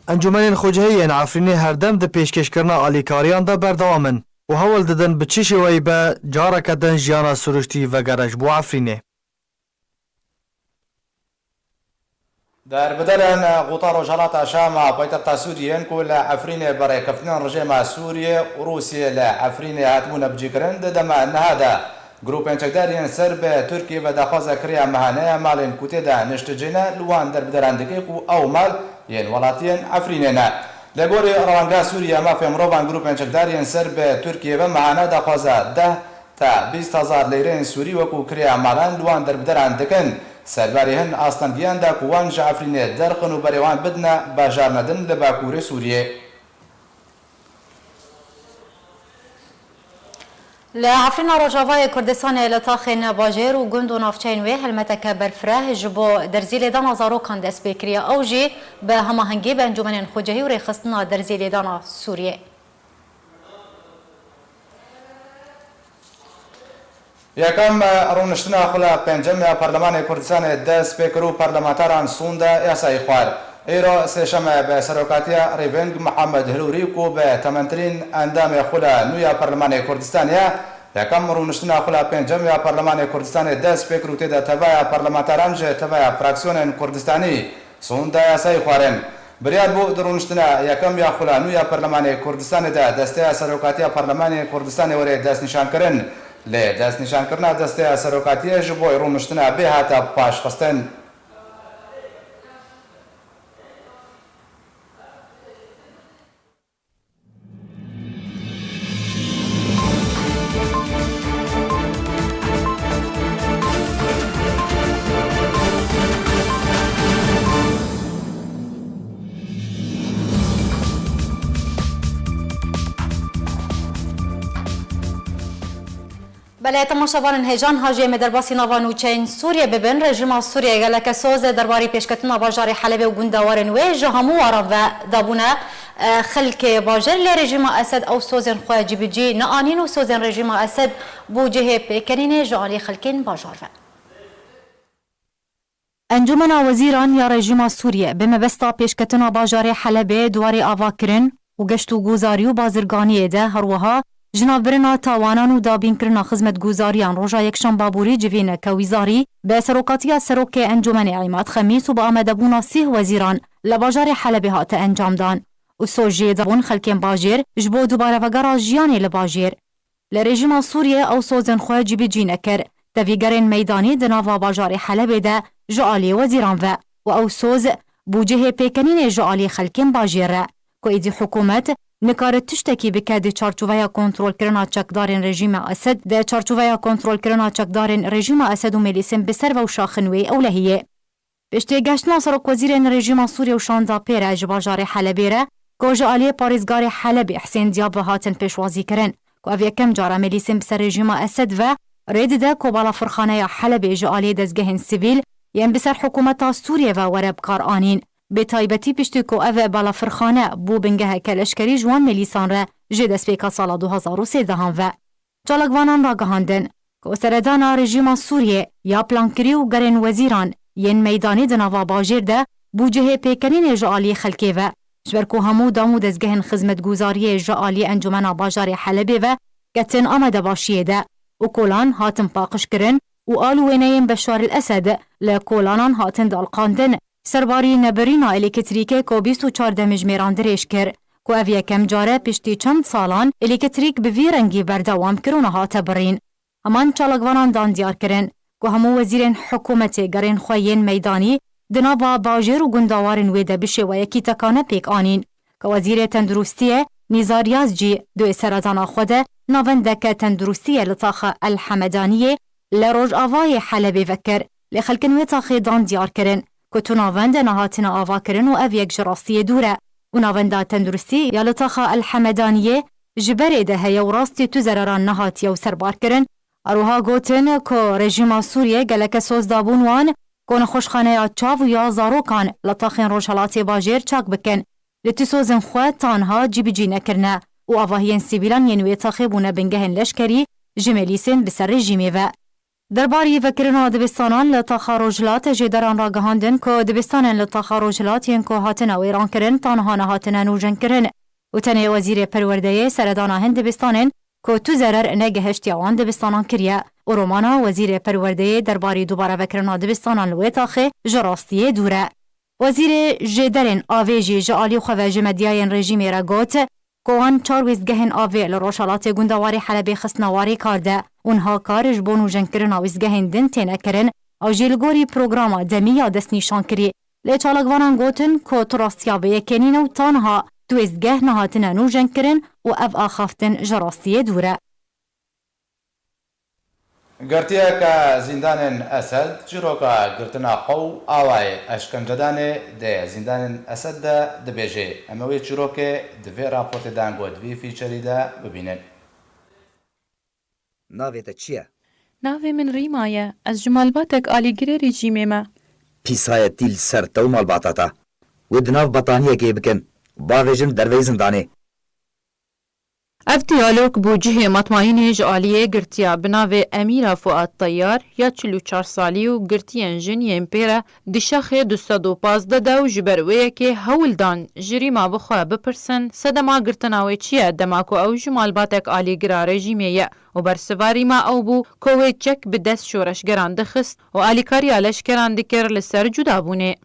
انجمن خوجهی عفرینی هر دم ده پیشکش کرنا آلیکاریان ده بردوامن و هول ددن به چی شوی به جارا کدن جیانا سروشتی و گرش بو عفرینه. در بدلن قطار وجهات شام پایتخت سوریه كل عفرين برای كفتنان رژیم سوریه و روسیه لعفرين هاتمون بجيكرن دما ان هذا جروب انتقداريا سرب تركيا بدخواز كريا مهانه مالن كوتيدا نشتجينا لوان در بدلن دقيق او مال ين ولاتين عفريننا لگوری روانگاه سوریه ما في مروان جروب انتقداريا سرب تركيا بمهانه دخواز 10 تا 20,000 لیره سوری وکو کریا مالان لوان در بدلن دکن سرباری هن آستانگیان دا کوان جعفرینه درقن و بریوان بدنا باجار ندن لباکور سوریه. لعفرين روجاوای کردستان لطاخن باجر و گند و نافچین وی هلمتک برفره جبو درزیل دانا زاروکان دست بکریا اوجی به هماهنگی به انجمن خوجهی و ریخستنا درزیل دانا سوریه. یکم رونشتنا خلا پنجم یا پارلمان کردستان ده سپیکر و پارلمانتران سونده یاسای خوار ایرو سشم به سروکاتی ریونگ محمد هلوری کو به تمنترین اندام خلا نویا پارلمان کردستانیا یکم رونشتنا خلا پنجم یا پارلمان کردستان ده سپیکر و تیدا تبایا پارلمانتران جه تبایا فراکسیون کردستانی سونده یاسای خوارن بریار بو درونشتنا یکم یا خلا نویا پارلمان کردستان ده دسته سروکاتی پارلمان کردستان وری دست نشان کرن لی دست نشان کردن دسته سروکاتی جبوی رونشتنا به هاتا پاش خستن بله تماشاوان هجان هاجی مدرباسی نوانو چین سوریه ببین رژیم سوریه گلک سوز درباری پیشکتنا باجار حلب و گوندوارن و جهامو عرب و دابونه خلک باجر لرژیم اسد او سوزن خواه جی بی جی نآنین و سوزن رژیم اسد بوجه پیکنین جعالی خلکین باجار و انجمن وزیران یا رژیم سوریه به مبستا پیشکتنا باجار حلب دواری آواکرن و گشت و گوزاری و بازرگانی ده هروها جنابرنا تاوانان و دابین کرنا خدمت گوزاریان روژا یکشان بابوری جوین که ویزاری به سروکاتی سروک انجمن عماد خمیس و با آمده بونا 30 وزیران لباجار حلب هات انجام دان و سوژی دابون خلکین باجر جبو دوباره وگرا جیانی لباجر لرژیم سوریه او سوزن خواه جی بی جی نکر دویگرین میدانی دناوا باجار حلب ده جعالی وزیران و او سوز بوجه پیکنین جعالی خلکین باجر که ایدی حکومت نکارت تشتکی بکد چارچوبه کنترل کرنا چکدارن رژیم اسد ده چارچوبه کنترل کرنا چکدارن رژیم اسد و ملیسم بسر و شاخنوی اولهیه پشتی گشتنا سرک وزیر رژیم سوریه و شانزا پیره جباجار حلبیره که جعالی پاریزگار حلب حسین دیاب هاتن پیشوازی کرن که اوی کم جاره ملیسم بسر رژیم اسد و رید ده که بالا فرخانه حلب جعالی دزگهن سیویل یم بسر حکومت سوریه و ورب کار آنین به تایبەتی پشتی که او بالا فرخانه بو بنگه کلشکری جوان ملیسان را جد سپیکا سال 2013 و جالگوانان را گهاندن که سردان رژیم سوریه یا پلانکری و گرن وزیران ین میدانی دناوا باجر ده بوجه پیکنین جعالی خلکی و جبرکو همو دامو دزگهن خدمت گوزاری جعالی انجمن باجار حلبی و گتن آمده باشیه ده و کولان هاتن پاقش کرن و آلوینین بشار الاسد لکولانان هاتن دالقاندن سرباری نبرینا الکتریکه که 24 مجمیران درش کرد که او یکم جاره پشتی چند سالان الکتریک به وی رنگی بردوام کرونه هاته برین. همان چالگوانان دان دیار کرن که همو وزیرین حکومت گرین خوین میدانی دنابا باجر و گنداوارن ویده بشه و یکی تکانه پیک آنین که وزیر تندرستیه نیزاریاز جی دو سرطان خوده ناوندک تندرستیه لطاخ الحمدانیه لروج آوای حلبی وکر لخلکن وطاخ دان دیار کرن که تو ناوند نهاتنا آوا کرن و او یک جراستی دوره و ناونده تندرستی یا لطاخه الحمدانیه جبره ده هیا و راستی تو زراران نهاتی و سربار کرن اروها گوتن که رژیم سوریه گلک سوز دابون وان که خوشخانه یا چاو یا زاروکان لطاخین روشالاتی باجر چاک بکن لطی سوزن خواه تانها جیبی جی نکرنه و آواهین سیویلان ینوی تاخیبونه بنگهن لشکری جملیسن بسر رژیمی و درباری وکرنا دبستانان لطاخا روجلات جدران را گهاندن که دبستانان لطاخا روجلات ین که هاتنا ویران کرن تانها نهاتنا نوجن کرن و تنه وزیر پرورده سردانا هند دبستانن که تو زرر نگهشتی آن دبستانان کریه و رومانا وزیر پرورده درباری دوباره وکرنا دبستانان لویتاخه جراستی دوره وزیر جدرن آویجی جعالی خواه جمدیاین رژیمی را گوت که آن 4 ویزگهن آوی لروشالات گندواری حلبی خسنواری کرده اونها کارش بونو جنکرن ویزگهن دن تینه کرن او جیلگوری پروگراما دمی یا دست نیشان کری لیچالگوانان گوتن که تراستیا به یکنین و تانها تو ویزگه نهاتن نو جنکرن و اف آخافتن جراستی دوره گرتیه که زندان اسد جروکا گرتنا خو آوای اشکنجدان ده زندان اسد ده بیجه اموی جروکه دوی راپورت دانگو دوی فیچری ده ببینن ناوی تا چیه؟ ناوی من ریمایه از جمالباتک آلیگری رژیمه ما پیسای تیل سر تو مالباتاتا و دناو بطانیه که بکن باویجن دروی زندانه اف دیالوگ بو جهه مطمئین جعالیه گرتیا بناوه امیر فؤاد طیار یا 44 سالی و گرتین جنین پیره دشاخه 215 ده و جبرویه که هولدان جری ما بخواه بپرسن سدما گرتناوی چیه دماکو او جمالباتک آلی گرا رژیمیه و برسواری ما او بو کوه چک به دست شورشگران دخست و آلیکاری لشکران دکر لسر جدا بونه.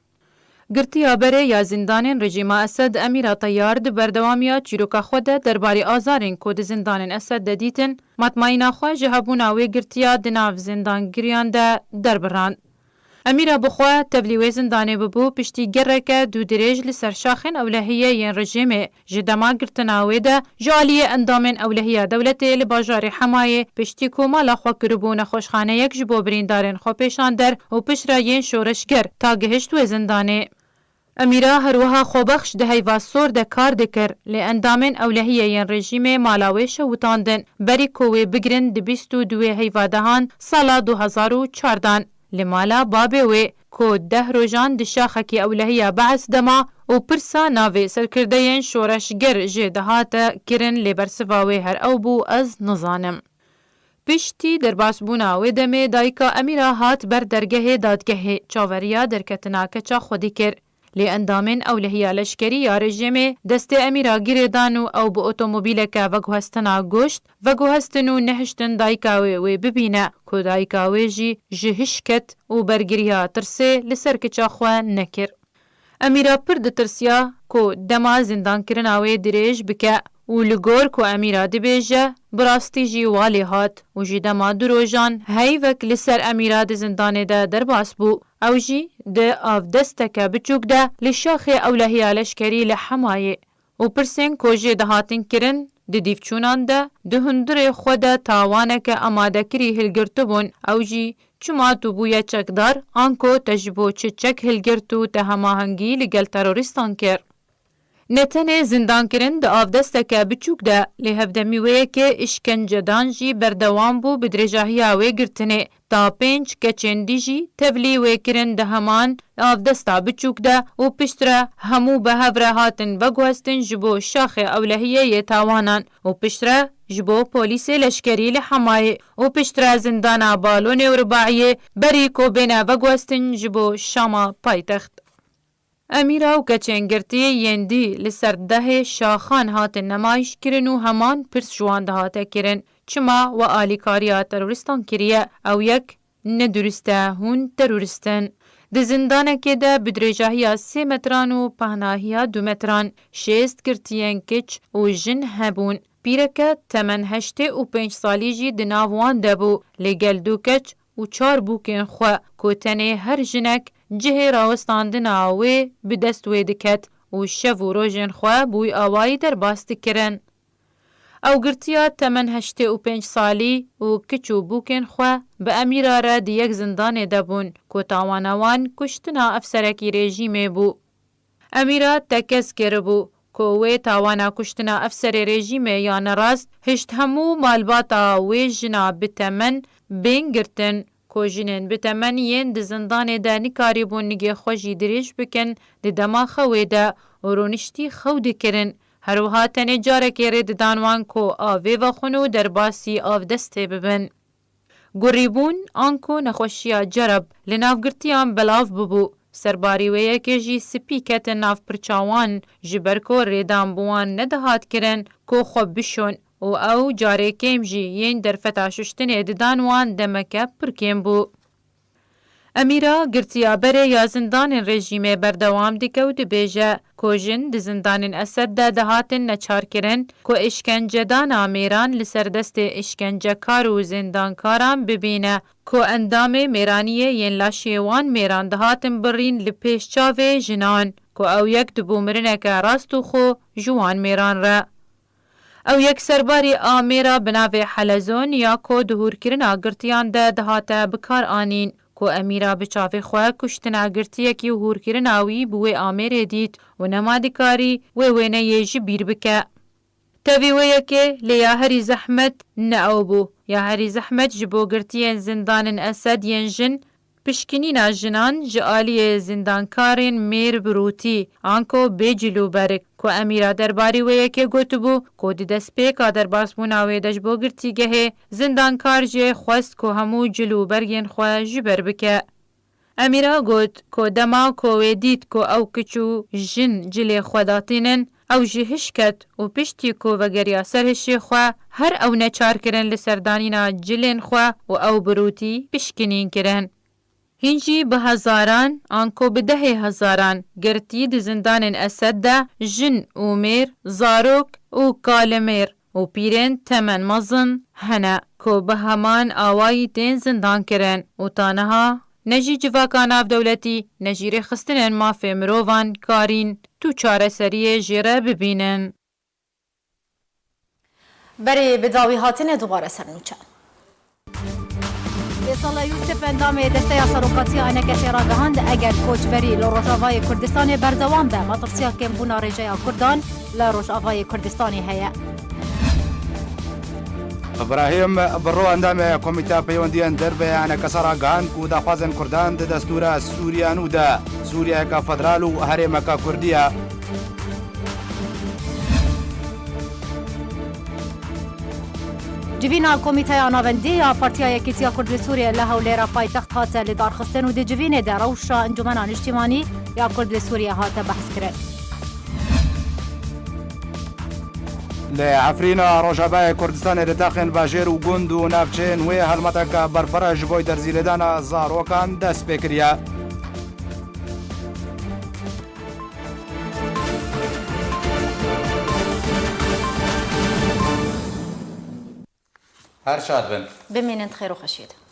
گرتیا بره یا زندانین رژیم اسد امیر طیار د بردوامیا چیروکا خود درباری آزارین کو د زندانین اسد ددیتن مطمئنا خو جهبونا و گرتیا د ناو زندان گریان ده دربران امیر بخوا تبلیغ زندانه ببو پشتی گرکه دو درج لسر شاخن اولهیه ین رژیم جدما گرتناوی ده جالیه اندامن اولهیه دولت لباجار حمایه پشتی کومالا خو کربون خوشخانه یک جبو بریندارن خو پیشان در و پشرا ین شورشگر تا گهشت و زندانه امیرا هروها خوبخش ده هیوا سور ده کار دکر لی اندامن اولهیه ین رژیم مالاوی شوتاندن بری کوی بگرن ده 22 هیوا دهان سالا 2014 لمالا بابه وی کو 10 روزان دشاخه کی اولهیه بعث دما و پرسا ناوی سرکرده ین شورشگر جه دهات کرن لی برسواوی هر او بو از نزانم. پشتی در باسبونا و دمه دایکا امیرا هات بر درگه دادگه چاوریا در کتناکه چا خودی کر. لی اندامن اولهیه لشکری یا رژیم دست امیرا گیردانو او با اتومبیلکه و گوهستنا گوشت و گوهستنو نهشتن دایکاوی و ببینه که دایکاوی جی جهشکت و برگریا ترسه لسر کچا خواه نکر. امیرا پرد ترسیا که دما زندان کرناوی دریج بکه و لگور که امیرا دبیجه براستی جی والی هات و جی دما دروجان هی وک لسر امیرا د زندانه ده در باس بو او جی ده آف دستکه بچوک ده لشاخ اولهی لشکری لحمایه و پرسین که جی دهاتین کرن ده دیفچونان ده هندر خود تاوانه که اماده کری هلگرتو بون او جی چما تو بویا چکدار آنکو تجبو چک هلگرتو تهماهنگی لگل تروریستان کر. نتنه زندان کرن ده آفدستکه بچوک ده لی هفدمیوه که اشکنجه دانجی بردوان بو بدرجاهی آوه گرتنه تا 5 کچندی جی تبلیوه کرن ده همان آفدستا بچوک ده و پشتره همو به هفره هاتن و گوستن جبو شاخ اولهیه ی تاوانان و پشتره جبو پولیس لشکری لحمایه و پشتره زندان بالون و رباعیه بری کو بینه و گوستن جبو شاما پایتخت. امیرا و کچنگرتی یندی لسر ده شاخان هات نمایش کرن و همان پرس جوان هات کرن چما و آلیکاریا تروریستان کریه او یک ندرسته هون تروریستن. ده زندانه که ده بدرجاهی 3 متران و پهناهی 2 متران 6 کرتین کچ و جن هبون پیرکه 85 سالی جی دناوان دبو لگل 2 کچ و 4 بوکن خواه کوتنه هر جنک جه راوستاندن آوه به دست ویدکت و شو و روژن خواه بوی آوائی در باست کرن. او گرتیا 85 سالی و کچو بوکن خواه به امیرا را دی یک زندان دبون که تاوانوان کشتنا افسرکی رژیم بو. امیرا تکس کربو که وی تاوانا کشتنا افسر رژیم یا نراست هشت همو مالباتا وی جنا بتمن بین گرتن که جنین بتمن ین ده زندان ده نکاری بون نگه خوشی دریش بکن ده دما خوی ده و رونشتی خو ده کرن هروها تنه جاره که رد دانوان که آوه و خونو در باسی آف دسته ببن. گریبون آنکو نخوشیا جرب لنافگرتیان بلاف ببو سرباری ویه که جی سپیکت ناف پرچاوان جبرکو ریدان بوان ندهات کرن که خوب بشون و او جاره کم جی ین در فتاششتن دانوان دمکه پرکم بو. امیرا گرتیا بره یا زندان رژیم بردوام دیگه و دبیجه که جن ده زندان اسد ده دهاتن نچار کرن که اشکنجه دان آمیران لسر دست اشکنجه کار و زندان کاران ببینه که اندام میرانیه ین لاشیوان میران دهاتن برین لپیش چاوه جنان که او یک دبو مرنه که راستو خو جوان میران را. او یک سرباری آمیرا بناوه حلزون یا که دهور کرن آگرتیان ده دهاته بکار آنین که امیرا بچاوه خواه کشتن آگرتیه که هور کرن آوی بوی آمیر دید و نمادکاری وینه یجی بیر بکه. تاویوه که لیا هری زحمت نعو بو یا هری زحمت جبو گرتین زندان اسد ینجن پشکنین جنان جعالی زندانکارین میر بروتی آنکو بیجلو برک که کو امیرا درباری ویکه گوتبو کو دی دسپیکا درباسبونا وی دش بو گرتیگه زندانکار جه خواست کو همو جلو برگین خوا جبر بکه. امیرا گوت کو دما کو ویدید کو او کچو جن جلی خوداتینن او جی هشکت و پشتی کو وگریا سرهشی خوا هر او نچار کرن لسردانینا جلین خوا و او بروتی پشکنین کرن. هنجی به هزاران آنکو به 10,000 گرتی د زندان اسد ده جن و میر زاروک و کالمیر و پیرن تمن مزن هنه کو به همان آوایی دین زندان کرن و تانها نجی جواکان آف دولتی نجی رخستنن مافی مروان کارین تو چاره سریه جیره ببینن. بری بداوی هاتین دوباره سرنوچه. ایسالا یوسف اندام دسته سروقاتی آنکسی را گهاند اگر کوچبری لروجاوای کردستان بردوام به مطرسیا کم بونا رجای کردان لروجاوای کردستانی هیا. ابراهیم برو اندام کمیته پیوندیان دربه انا کسرا گان کو دا خوازن کردان د دستور سوریانو دا سوریا کا فدرال و هرم کا کردیا جوینا کمیته آناوندی یا پارتیا یکیتیا کرد سوریه لهولێرە پایتەخت هاتە لێدارخستن و د جوینێدا ڕەوشە ئەنجومەنان نیشتیمانی یا کرد سوریه هاتە بەحثکردن. لعفرينا روجابای کردستان رتاخن باجر و گند و نافچین و هلمتک برفرج بوی در زیردان زاروکان دست بکریا. هر شاد بن بمینند خیر و خشید.